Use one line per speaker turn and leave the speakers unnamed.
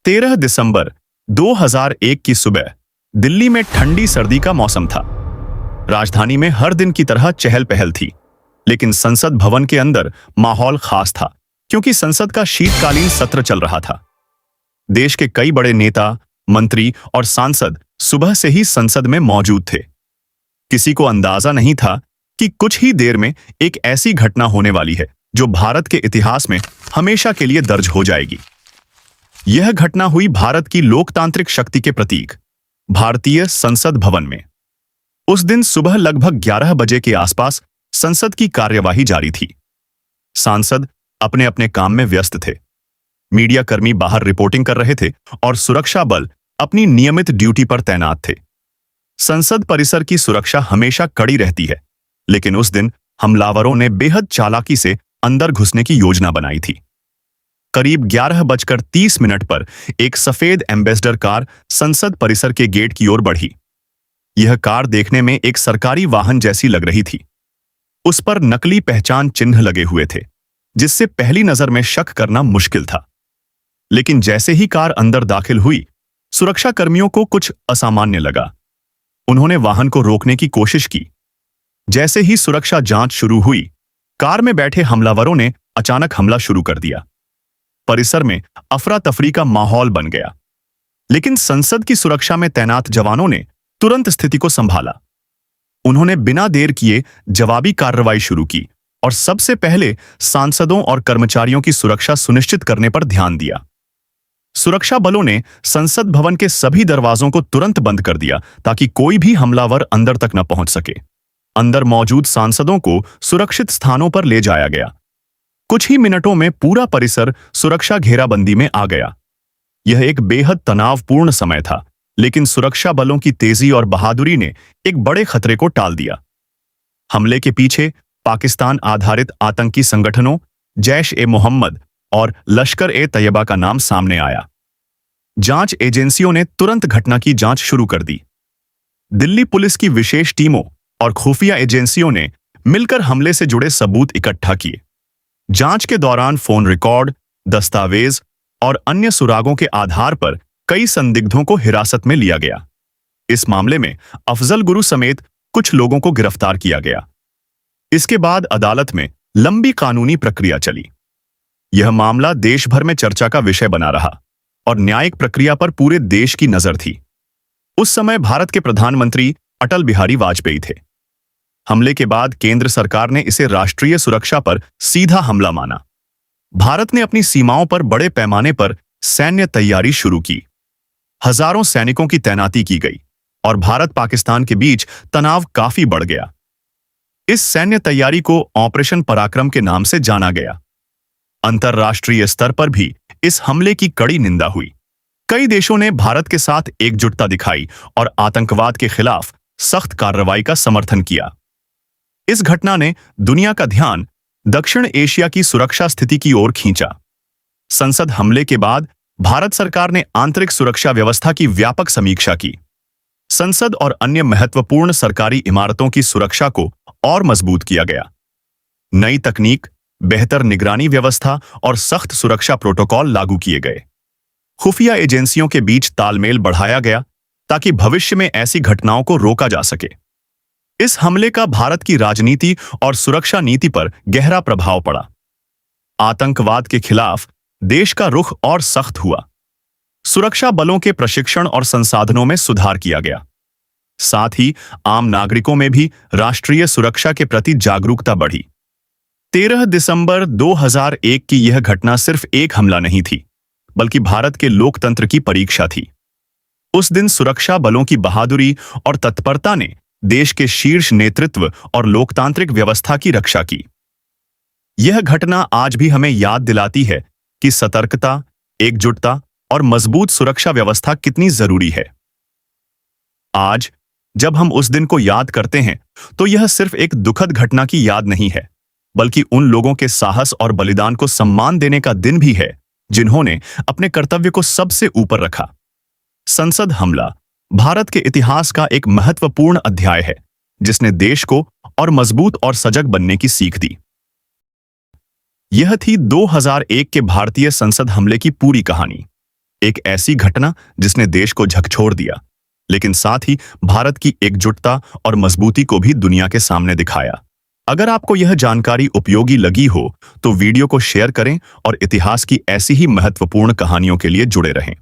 13 दिसंबर 2001 की सुबह दिल्ली में ठंडी सर्दी का मौसम था। राजधानी में हर दिन की तरह चहल पहल थी, लेकिन संसद भवन के अंदर माहौल खास था क्योंकि संसद का शीतकालीन सत्र चल रहा था। देश के कई बड़े नेता, मंत्री और सांसद सुबह से ही संसद में मौजूद थे। किसी को अंदाजा नहीं था कि कुछ ही देर में एक ऐसी घटना होने वाली है जो भारत के इतिहास में हमेशा के लिए दर्ज हो जाएगी। यह घटना हुई भारत की लोकतांत्रिक शक्ति के प्रतीक भारतीय संसद भवन में। उस दिन सुबह लगभग 11 बजे के आसपास संसद की कार्यवाही जारी थी। सांसद अपने अपने काम में व्यस्त थे, मीडिया कर्मी बाहर रिपोर्टिंग कर रहे थे और सुरक्षा बल अपनी नियमित ड्यूटी पर तैनात थे। संसद परिसर की सुरक्षा हमेशा कड़ी रहती है, लेकिन उस दिन हमलावरों ने बेहद चालाकी से अंदर घुसने की योजना बनाई थी। करीब 11:30 पर एक सफेद एम्बेसडर कार संसद परिसर के गेट की ओर बढ़ी। यह कार देखने में एक सरकारी वाहन जैसी लग रही थी। उस पर नकली पहचान चिन्ह लगे हुए थे, जिससे पहली नजर में शक करना मुश्किल था। लेकिन जैसे ही कार अंदर दाखिल हुई, सुरक्षा कर्मियों को कुछ असामान्य लगा। उन्होंने वाहन को रोकने की कोशिश की। जैसे ही सुरक्षा जांच शुरू हुई, कार में बैठे हमलावरों ने अचानक हमला शुरू कर दिया। परिसर में अफरा तफरी का माहौल बन गया, लेकिन संसद की सुरक्षा में तैनात जवानों ने तुरंत स्थिति को संभाला। उन्होंने बिना देर किए जवाबी कार्रवाई शुरू की और सबसे पहले सांसदों और कर्मचारियों की सुरक्षा सुनिश्चित करने पर ध्यान दिया। सुरक्षा बलों ने संसद भवन के सभी दरवाजों को तुरंत बंद कर दिया ताकि कोई भी हमलावर अंदर तक न पहुंच सके। अंदर मौजूद सांसदों को सुरक्षित स्थानों पर ले जाया गया। कुछ ही मिनटों में पूरा परिसर सुरक्षा घेराबंदी में आ गया। यह एक बेहद तनावपूर्ण समय था, लेकिन सुरक्षा बलों की तेजी और बहादुरी ने एक बड़े खतरे को टाल दिया। हमले के पीछे पाकिस्तान आधारित आतंकी संगठनों जैश-ए-मोहम्मद और लश्कर-ए-तैयबा का नाम सामने आया। जांच एजेंसियों ने तुरंत घटना की जांच शुरू कर दी। दिल्ली पुलिस की विशेष टीमों और खुफिया एजेंसियों ने मिलकर हमले से जुड़े सबूत इकट्ठा किए। जांच के दौरान फोन रिकॉर्ड, दस्तावेज और अन्य सुरागों के आधार पर कई संदिग्धों को हिरासत में लिया गया। इस मामले में अफजल गुरु समेत कुछ लोगों को गिरफ्तार किया गया। इसके बाद अदालत में लंबी कानूनी प्रक्रिया चली। यह मामला देश भर में चर्चा का विषय बना रहा और न्यायिक प्रक्रिया पर पूरे देश की नजर थी। उस समय भारत के प्रधानमंत्री अटल बिहारी वाजपेयी थे। हमले के बाद केंद्र सरकार ने इसे राष्ट्रीय सुरक्षा पर सीधा हमला माना। भारत ने अपनी सीमाओं पर बड़े पैमाने पर सैन्य तैयारी शुरू की। हजारों सैनिकों की तैनाती की गई और भारत पाकिस्तान के बीच तनाव काफी बढ़ गया। इस सैन्य तैयारी को ऑपरेशन पराक्रम के नाम से जाना गया। अंतर्राष्ट्रीय स्तर पर भी इस हमले की कड़ी निंदा हुई। कई देशों ने भारत के साथ एकजुटता दिखाई और आतंकवाद के खिलाफ सख्त कार्रवाई का समर्थन किया। इस घटना ने दुनिया का ध्यान दक्षिण एशिया की सुरक्षा स्थिति की ओर खींचा। संसद हमले के बाद भारत सरकार ने आंतरिक सुरक्षा व्यवस्था की व्यापक समीक्षा की। संसद और अन्य महत्वपूर्ण सरकारी इमारतों की सुरक्षा को और मजबूत किया गया। नई तकनीक, बेहतर निगरानी व्यवस्था और सख्त सुरक्षा प्रोटोकॉल लागू किए गए। खुफिया एजेंसियों के बीच तालमेल बढ़ाया गया ताकि भविष्य में ऐसी घटनाओं को रोका जा सके। इस हमले का भारत की राजनीति और सुरक्षा नीति पर गहरा प्रभाव पड़ा। आतंकवाद के खिलाफ देश का रुख और सख्त हुआ। सुरक्षा बलों के प्रशिक्षण और संसाधनों में सुधार किया गया। साथ ही आम नागरिकों में भी राष्ट्रीय सुरक्षा के प्रति जागरूकता बढ़ी। 13 दिसंबर 2001 की यह घटना सिर्फ एक हमला नहीं थी, बल्कि भारत के लोकतंत्र की परीक्षा थी। उस दिन सुरक्षा बलों की बहादुरी और तत्परता ने देश के शीर्ष नेतृत्व और लोकतांत्रिक व्यवस्था की रक्षा की। यह घटना आज भी हमें याद दिलाती है कि सतर्कता, एकजुटता और मजबूत सुरक्षा व्यवस्था कितनी जरूरी है। आज जब हम उस दिन को याद करते हैं, तो यह सिर्फ एक दुखद घटना की याद नहीं है, बल्कि उन लोगों के साहस और बलिदान को सम्मान देने का दिन भी है जिन्होंने अपने कर्तव्य को सबसे ऊपर रखा। संसद हमला भारत के इतिहास का एक महत्वपूर्ण अध्याय है, जिसने देश को और मजबूत और सजग बनने की सीख दी। यह थी 2001 के भारतीय संसद हमले की पूरी कहानी। एक ऐसी घटना जिसने देश को झकझोर दिया, लेकिन साथ ही भारत की एकजुटता और मजबूती को भी दुनिया के सामने दिखाया। अगर आपको यह जानकारी उपयोगी लगी हो तो वीडियो को शेयर करें और इतिहास की ऐसी ही महत्वपूर्ण कहानियों के लिए जुड़े रहें।